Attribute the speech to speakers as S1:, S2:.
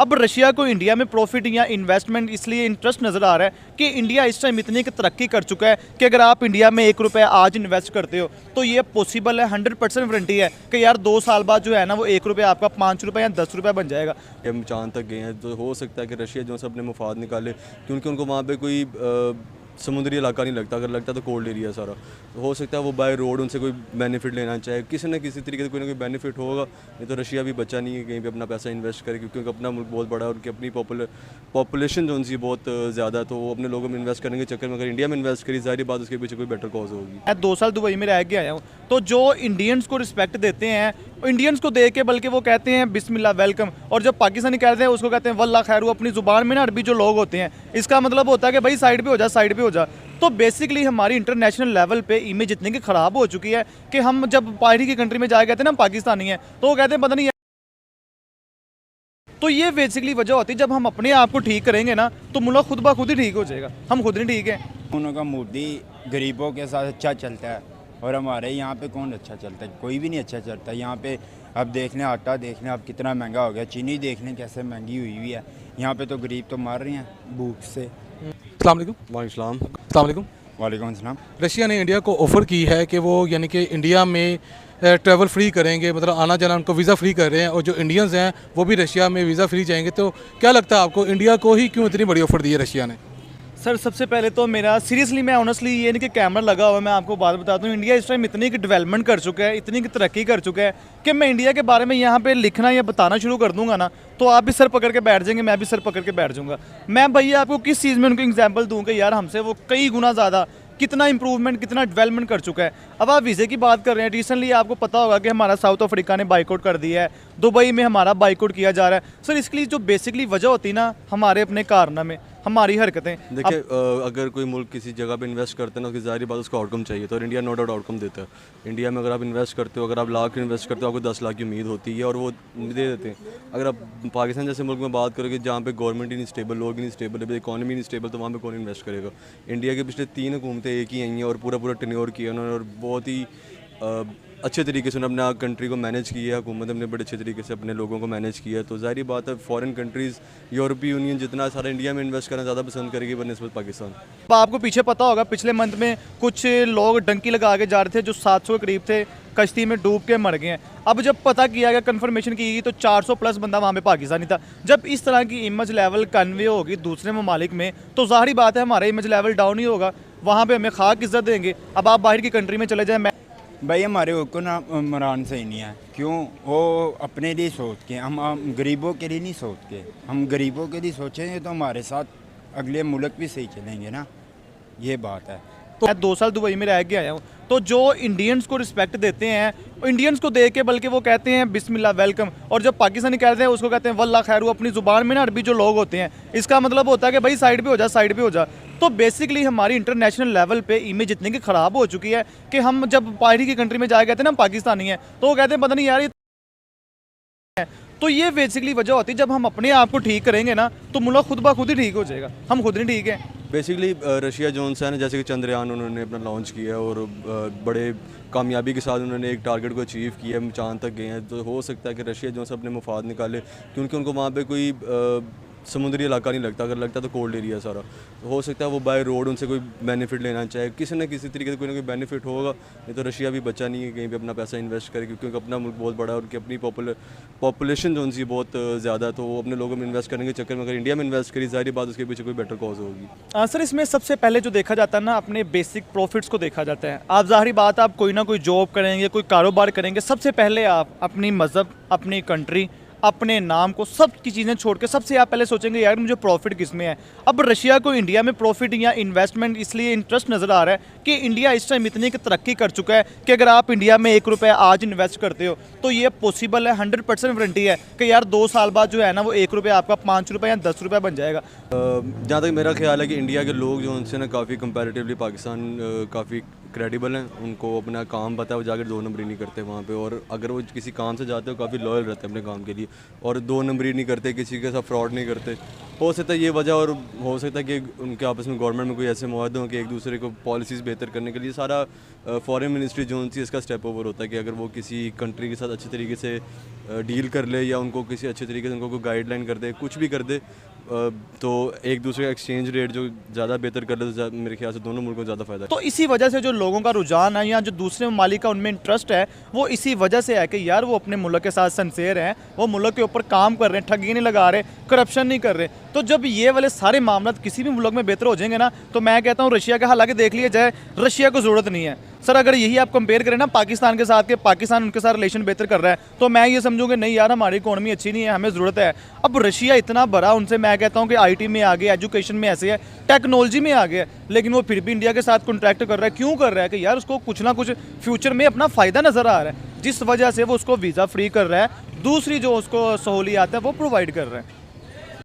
S1: अब रशिया को इंडिया में प्रॉफिट या इन्वेस्टमेंट इसलिए इंटरेस्ट नज़र आ रहा है कि इंडिया इस टाइम इतनी की तरक्की कर चुका है कि अगर आप इंडिया में 1 रुपया आज इन्वेस्ट करते हो तो ये पॉसिबल है, 100% वारंटी है कि यार 2 साल बाद जो है ना वो 1 रुपया आपका 5 रुपये या 10 रुपये बन जाएगा।
S2: हम चांद तक गए हैं तो हो सकता है कि रशिया जो है अपने मुफाद निकाले, क्योंकि उनको वहाँ पे कोई समुद्री इलाका नहीं लगता, अगर लगता तो कोल्ड एरिया सारा, तो हो सकता है वो बाय रोड उनसे कोई बेनिफिट लेना चाहे, किसी न किसी तरीके से कोई ना कोई बेनिफिट होगा। नहीं तो रशिया भी बचा नहीं है कहीं पे अपना पैसा इन्वेस्ट करे, क्योंकि अपना मुल्क बहुत बड़ा है, उनकी अपनी पॉपुलेशन जो उनकी बहुत ज़्यादा है, तो वो अपने लोगों में इन्वेस्ट करने के चक्कर में अगर इंडिया में इन्वेस्ट करी, ज़ाहिर बात उसके पीछे कोई बेटर कॉज होगी।
S1: मैं 2 साल दुबई में रह के आया हूँ, तो जो इंडियंस को रिस्पेक्ट देते हैं इंडियंस को दे के, बल्कि वो कहते हैं बिस्मिल्लाह वेलकम, और जब पाकिस्तानी कहते हैं उसको कहते हैं वल्लाह खैरू। अपनी ज़ुबान में ना अरबी जो लोग होते हैं इसका मतलब होता है कि भाई साइड पे हो जा, साइड पे हो जा। तो बेसिकली हमारी इंटरनेशनल लेवल पे इमेज इतनी की ख़राब हो चुकी है कि हम जब बाहरी की कंट्री में जाए कहते हैं ना पाकिस्तानी है, तो वो कहते हैं पता नहीं। तो ये बेसिकली वजह होती है, जब हम अपने आप को ठीक करेंगे ना तो मुल्क खुद ब खुद ही ठीक हो जाएगा। हम खुद नहीं ठीक है।
S3: उनका मोदी गरीबों के साथ अच्छा चलता है और हमारे यहाँ पे कौन अच्छा चलता है? कोई भी नहीं अच्छा चलता। यहाँ पे अब देख लें, आटा देख लें अब कितना महंगा हो गया, चीनी देख लें कैसे महंगी हुई है। यहाँ पे तो गरीब तो मर रहे हैं भूख से।
S4: अस्सलाम वालेकुम।
S3: वालेकुम अस्सलाम।
S4: रशिया ने इंडिया को ऑफ़र की है कि वो यानी कि इंडिया में ट्रैवल फ्री करेंगे, मतलब आना जाना उनको वीज़ा फ्री कर रहे हैं, और जो इंडियंस हैं वो भी रशिया में वीज़ा फ्री जाएंगे। तो क्या लगता है आपको, इंडिया को ही क्यों इतनी बड़ी ऑफ़र दी है रशिया ने?
S1: सर सबसे पहले तो मेरा सीरियसली, मैं ऑनेस्टली ये नहीं कि कैमरा लगा हुआ है, मैं आपको बात बताता हूँ, इंडिया इस टाइम इतनी की डेवलपमेंट कर चुका है, इतनी की तरक्की कर चुका है कि मैं इंडिया के बारे में यहाँ पे लिखना या बताना शुरू कर दूंगा ना तो आप भी सर पकड़ के बैठ जाएंगे, मैं भी सर पकड़ के बैठ जाऊँगा। मैं भैया आपको किस चीज़ में उनको एग्जाम्पल दूँ कि यार हमसे वो कई गुना ज़्यादा कितना इंप्रूवमेंट, कितना डेवलपमेंट कर चुका है। अब आप वीज़े की बात कर रहे हैं, रिसेंटली आपको पता होगा कि हमारा साउथ अफ्रीका ने बाइकआउट कर दिया है, दुबई में हमारा बाइकआउट किया जा रहा है। सर इसके लिए जो बेसिकली वजह होती है ना, हमारे अपने कारनामे, हमारी हरकतें।
S2: देखिए अगर कोई मुल्क किसी जगह पे इन्वेस्ट करते हैं ना, उसकी ज़ाहिर बात उसका आउटकम चाहिए, तो इंडिया नो डाउट आउटकम देता है। इंडिया में अगर आप इन्वेस्ट करते हो, अगर आप लाख इन्वेस्ट करते हो, आपको 10 लाख की उम्मीद होती है और वो दे देते हैं। अगर आप पाकिस्तान जैसे मुल्क में बात करोगे जहाँ पे गवर्नमेंट ही नहीं स्टेबल, लोग ही नहीं स्टेबल है, इकॉनमी नहीं स्टेबल, तो वहाँ पे कौन इन्वेस्ट करेगा? इंडिया के पिछले 3 हुकूमतें एक ही आई हैं और पूरा टेन्योर किया उन्होंने, और बहुत ही अच्छे तरीके से उन्होंने अपना कंट्री को मैनेज किया है। हुकूमत ने बड़े अच्छे तरीके से अपने लोगों को मैनेज किया है। तो ज़ाहिर बात है फॉरेन कंट्रीज़, यूरोपीय यूनियन जितना सारा इंडिया में इन्वेस्ट करना ज़्यादा पसंद करेगी बनस्बत पाकिस्तान।
S1: अब आपको पीछे पता होगा पिछले मंथ में कुछ लोग डंकी लगा के जा रहे थे जो 700 के करीब थे, कश्ती में डूब के मर गए हैं। अब जब पता किया गया, कंफर्मेशन की गई, तो 400 प्लस बंदा वहाँ पे पाकिस्तानी था। जब इस तरह की इमेज लेवल कन्वे होगी दूसरे ममालिक में तो जाहिर बात है हमारा इमेज लेवल डाउन ही होगा, वहाँ पे हमें खाक इज्जत देंगे। अब आप बाहर की कंट्री में चले जाएं, मैं
S3: भाई हमारे हुक्मरान सही नहीं है। क्यों? वो अपने लिए सोच के, हम गरीबों के लिए नहीं सोचते। हम गरीबों के लिए सोचेंगे तो हमारे साथ अगले मुल्क भी सही चलेंगे ना, ये बात है।
S1: तो मैं 2 साल दुबई में रह के आया हूँ, तो जो इंडियंस को रिस्पेक्ट देते हैं इंडियंस को दे के, बल्कि वो कहते हैं बिस्मिल्लाह वेलकम, और जब पाकिस्तानी कहते हैं उसको कहते हैं वल्लाह खैरू। अपनी ज़ुबान में ना अरबी जो लोग होते हैं इसका मतलब होता है कि भाई साइड पे हो जा, साइड पे हो जा। तो बेसिकली हमारी इंटरनेशनल लेवल पे इमेज इतनी की ख़राब हो चुकी है कि हम जब बाहरी की कंट्री में जाए कहते हैं ना पाकिस्तानी है, तो वो कहते हैं पता नहीं यार। तो ये बेसिकली वजह होती है, जब हम अपने आप को ठीक करेंगे ना तो मुल्क खुद ब खुद ही ठीक हो जाएगा। हम खुद नहीं ठीक है।
S2: बेसिकली रशिया जोन्स है ना, जैसे कि चंद्रयान उन्होंने अपना लॉन्च किया है और बड़े कामयाबी के साथ उन्होंने एक टारगेट को अचीव किया है, चांद तक गए हैं। तो हो सकता है कि रशिया जोन्स अपने मुफाद निकाले, क्योंकि उनको वहाँ पे कोई समुद्री इलाका नहीं लगता, अगर लगता तो कोल्ड एरिया सारा, तो हो सकता है वो बाय रोड उनसे कोई बेनिफिट लेना चाहे, किसी न किसी तरीके से कोई ना कोई बेनिफिट होगा। नहीं तो रशिया भी बचा नहीं है कहीं पे अपना पैसा इन्वेस्ट करे, क्योंकि अपना मुल्क बहुत बड़ा है, उनकी अपनी पॉपुलेशन जो उनकी बहुत ज़्यादा है, तो वो अपने लोगों में इन्वेस्ट करने के चक्कर में अगर इंडिया में इन्वेस्ट करी, ज़ाहिर बात उसके पीछे कोई बेटर कॉज होगी।
S1: सर इसमें सबसे पहले जो देखा जाता है ना, अपने बेसिक प्रॉफिट्स को देखा जाता है। आप ज़ाहिर बात आप कोई ना कोई जॉब करेंगे, कोई कारोबार करेंगे, सबसे पहले आप अपनी मज़हब, अपनी कंट्री, अपने नाम को, सब की चीज़ें छोड़ के सबसे आप पहले सोचेंगे यार मुझे प्रॉफिट किस में है। अब रशिया को इंडिया में प्रॉफिट या इन्वेस्टमेंट इसलिए इंटरेस्ट नज़र आ रहा है कि इंडिया इस टाइम इतनी की तरक्की कर चुका है कि अगर आप इंडिया में 1 रुपया आज इन्वेस्ट करते हो तो ये पॉसिबल है, 100% वारंटी है कि यार 2 साल बाद जो है ना वो 1 रुपया आपका 5 रुपये या 10 रुपये बन जाएगा।
S2: जहाँ तक मेरा ख्याल है कि इंडिया के लोग जो उनसे ना काफ़ी कंपैरेटिवली पाकिस्तान काफ़ी क्रेडिबल हैं, उनको अपना काम पता है, वो जाकर 2 नंबरी नहीं करते वहाँ पे, और अगर वो किसी काम से जाते हो काफ़ी लॉयल रहते हैं अपने काम के लिए, और 2 नंबरी नहीं करते, किसी के साथ फ्रॉड नहीं करते। हो सकता है ये वजह, और हो सकता है कि उनके आपस में गवर्नमेंट में कोई ऐसे मुआहदे हों कि एक दूसरे को पॉलिसीज़ बेहतर करने के लिए सारा फॉरेन मिनिस्ट्री जो उनकी इसका स्टेप ओवर होता है कि अगर वो किसी कंट्री के साथ अच्छे तरीके से डील कर ले या उनको किसी अच्छे तरीके से उनको कोई गाइडलाइन कर दे, कुछ भी कर दे, तो एक दूसरे का एक्सचेंज रेट जो ज़्यादा बेहतर कर ले तो मेरे ख्याल से दोनों मुल्कों को ज़्यादा फ़ायदा है।
S1: तो इसी वजह से जो लोगों का रुझान है या जो दूसरे ममालिक का उनमें इंटरेस्ट है वो इसी वजह से है कि यार वो अपने मुल्क के साथ सिंसियर हैं, वो मुल्क के ऊपर काम कर रहे हैं, ठगी नहीं लगा रहे, करप्शन नहीं कर रहे। तो जब ये वाले सारे मामला किसी भी मुल्क में बेहतर हो जाएंगे ना, तो मैं कहता हूँ रशिया का, हालांकि देख लिया जाए रशिया को ज़रूरत नहीं है सर, अगर यही आप कंपेयर करें ना पाकिस्तान के साथ कि पाकिस्तान उनके साथ रिलेशन बेहतर कर रहा है, तो मैं ये समझूंगा नहीं यार हमारी इकोनॉमी अच्छी नहीं है, हमें ज़रूरत है। अब रशिया इतना बड़ा, उनसे मैं कहता हूँ कि आईटी में आगे, एजुकेशन में ऐसे है, टेक्नोलॉजी में आगे है, लेकिन वो फिर भी इंडिया के साथ कॉन्ट्रैक्ट कर रहा है। क्यों कर रहा है? कि यार उसको कुछ ना कुछ फ्यूचर में अपना फ़ायदा नज़र आ रहा है, जिस वजह से वो उसको वीज़ा फ्री कर रहा है, दूसरी जो उसको सहूलियात है वो प्रोवाइड कर रहा है।